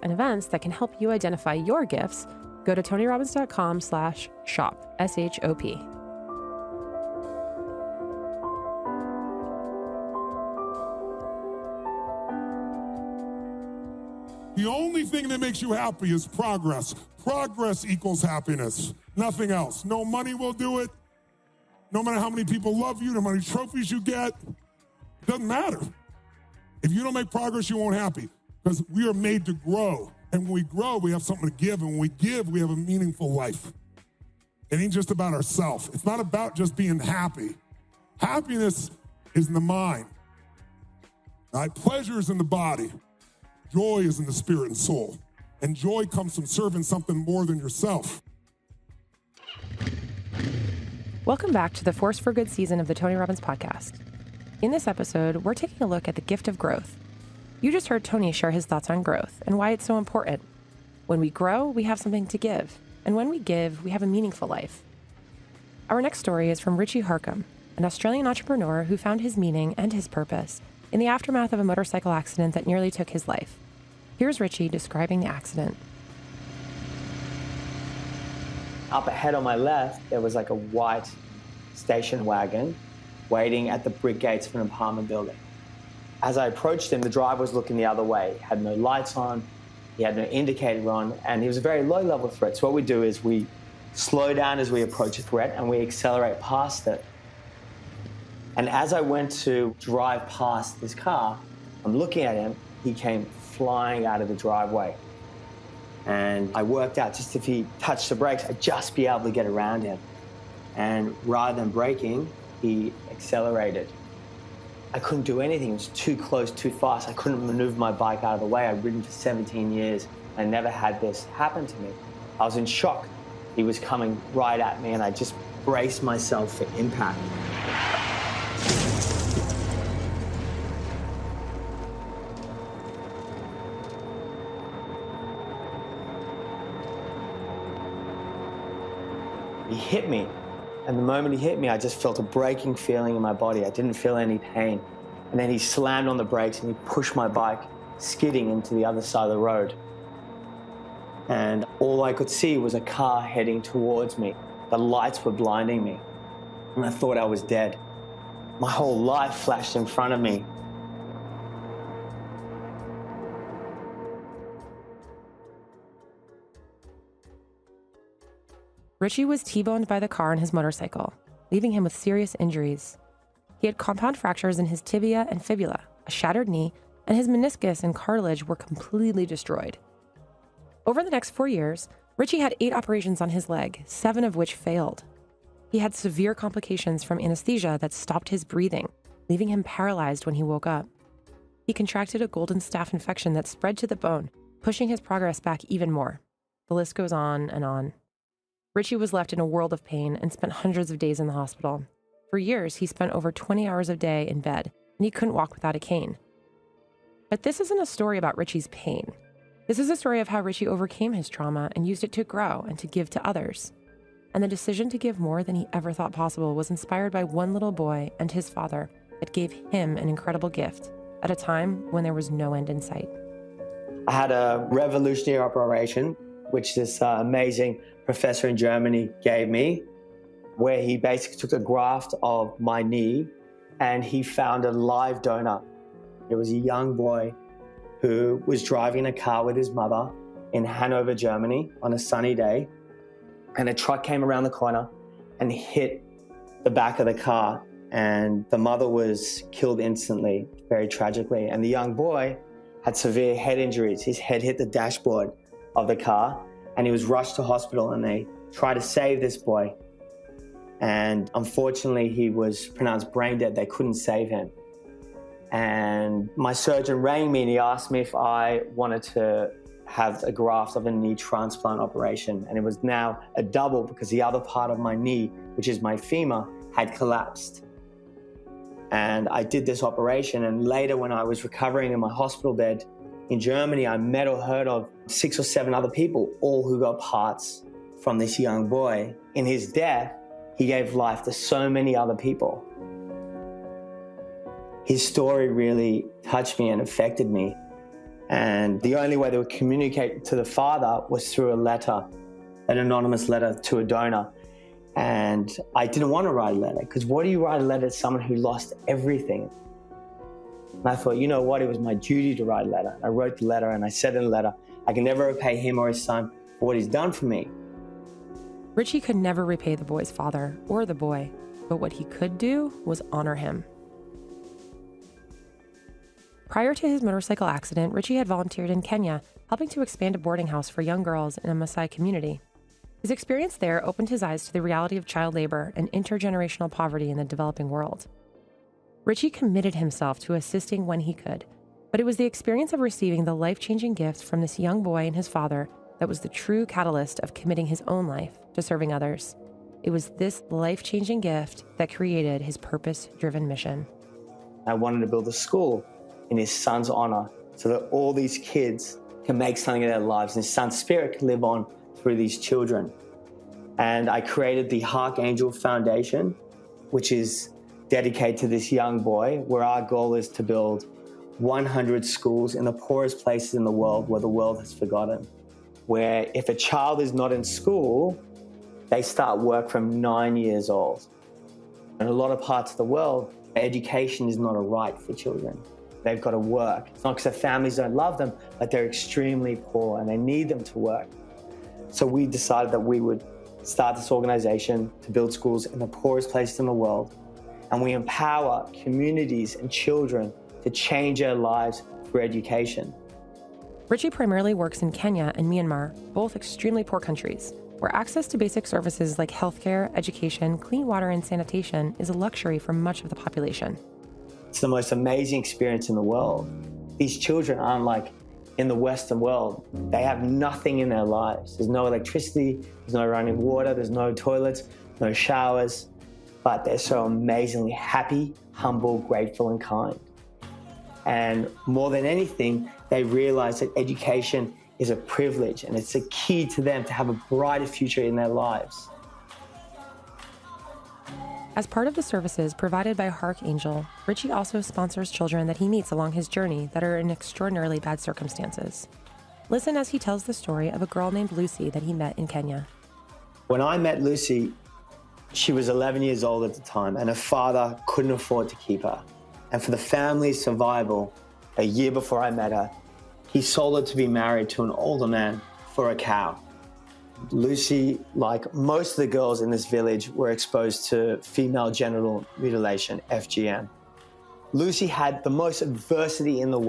and events that can help you identify your gifts, go to tonyrobbins.com/shop, SHOP. The only thing that makes you happy is progress. Progress equals happiness, nothing else. No money will do it. No matter how many people love you, no matter how many trophies you get, it doesn't matter. If you don't make progress, you won't be happy, because we are made to grow. And when we grow, we have something to give. And when we give, we have a meaningful life. It ain't just about ourselves. It's not about just being happy. Happiness is in the mind. Right? Pleasure is in the body. Joy is in the spirit and soul. And joy comes from serving something more than yourself. Welcome back to the Force for Good season of the Tony Robbins podcast. In this episode, we're taking a look at the gift of growth. You just heard Tony share his thoughts on growth and why it's so important. When we grow, we have something to give. And when we give, we have a meaningful life. Our next story is from Richie Harcum, an Australian entrepreneur who found his meaning and his purpose in the aftermath of a motorcycle accident that nearly took his life. Here's Richie describing the accident. Up ahead on my left, there was like a white station wagon waiting at the brick gates of an apartment building. As I approached him, the driver was looking the other way. He had no lights on, he had no indicator on, and he was a very low-level threat. So what we do is we slow down as we approach a threat and we accelerate past it. And as I went to drive past this car, I'm looking at him, he came flying out of the driveway. And I worked out just if he touched the brakes, I'd just be able to get around him. And rather than braking, he accelerated. I couldn't do anything. It was too close, too fast. I couldn't maneuver my bike out of the way. I'd ridden for 17 years. I never had this happen to me. I was in shock. He was coming right at me, and I just braced myself for impact. He hit me, and the moment he hit me, I just felt a breaking feeling in my body. I didn't feel any pain. And then he slammed on the brakes and he pushed my bike skidding into the other side of the road. And all I could see was a car heading towards me. The lights were blinding me, and I thought I was dead. My whole life flashed in front of me. Richie was T-boned by the car on his motorcycle, leaving him with serious injuries. He had compound fractures in his tibia and fibula, a shattered knee, and his meniscus and cartilage were completely destroyed. Over the next 4 years, Richie had 8 operations on his leg, 7 of which failed. He had severe complications from anesthesia that stopped his breathing, leaving him paralyzed when he woke up. He contracted a golden staph infection that spread to the bone, pushing his progress back even more. The list goes on and on. Richie was left in a world of pain and spent hundreds of days in the hospital. For years, he spent over 20 hours a day in bed, and he couldn't walk without a cane. But this isn't a story about Richie's pain. This is a story of how Richie overcame his trauma and used it to grow and to give to others. And the decision to give more than he ever thought possible was inspired by one little boy and his father that gave him an incredible gift at a time when there was no end in sight. I had a revolutionary operation, which this amazing professor in Germany gave me, where he basically took a graft of my knee and he found a live donor. It was a young boy who was driving a car with his mother in Hanover, Germany on a sunny day, and a truck came around the corner and hit the back of the car, and the mother was killed instantly, very tragically, and the young boy had severe head injuries. His head hit the dashboard of the car, and he was rushed to hospital, and they tried to save this boy. And unfortunately, he was pronounced brain dead. They couldn't save him. And my surgeon rang me and he asked me if I wanted to have a graft of a knee transplant operation. And it was now a double because the other part of my knee, which is my femur, had collapsed. And I did this operation. And later, when I was recovering in my hospital bed in Germany, I met or heard of 6 or 7 other people, all who got parts from this young boy. In his death, he gave life to so many other people. His story really touched me and affected me. And the only way they would communicate to the father was through a letter, an anonymous letter to a donor. And I didn't want to write a letter, because what do you write a letter to someone who lost everything? And I thought, you know what, it was my duty to write a letter. I wrote the letter, and I said in the letter, I can never repay him or his son for what he's done for me. Richie could never repay the boy's father or the boy, but what he could do was honor him. Prior to his motorcycle accident, Richie had volunteered in Kenya, helping to expand a boarding house for young girls in a Maasai community. His experience there opened his eyes to the reality of child labor and intergenerational poverty in the developing world. Richie committed himself to assisting when he could, but it was the experience of receiving the life-changing gift from this young boy and his father that was the true catalyst of committing his own life to serving others. It was this life-changing gift that created his purpose-driven mission. I wanted to build a school in his son's honor so that all these kids can make something of their lives and his son's spirit can live on through these children. And I created the Archangel Foundation, which is dedicated to this young boy, where our goal is to build 100 schools in the poorest places in the world where the world has forgotten, where if a child is not in school, they start work from 9 years old. In a lot of parts of the world, education is not a right for children. They've got to work. It's not because their families don't love them, but they're extremely poor and they need them to work. So we decided that we would start this organization to build schools in the poorest places in the world. And we empower communities and children to change their lives through education. Richie primarily works in Kenya and Myanmar, both extremely poor countries, where access to basic services like healthcare, education, clean water, and sanitation is a luxury for much of the population. It's the most amazing experience in the world. These children aren't like in the Western world. They have nothing in their lives. There's no electricity, there's no running water, there's no toilets, no showers, but they're so amazingly happy, humble, grateful, and kind. And more than anything, they realize that education is a privilege and it's a key to them to have a brighter future in their lives. As part of the services provided by Archangel, Richie also sponsors children that he meets along his journey that are in extraordinarily bad circumstances. Listen as he tells the story of a girl named Lucy that he met in Kenya. When I met Lucy, she was 11 years old at the time, and her father couldn't afford to keep her. And for the family's survival, a year before I met her, he sold her to be married to an older man for a cow. Lucy, like most of the girls in this village, were exposed to female genital mutilation, FGM. Lucy had the most adversity in the world.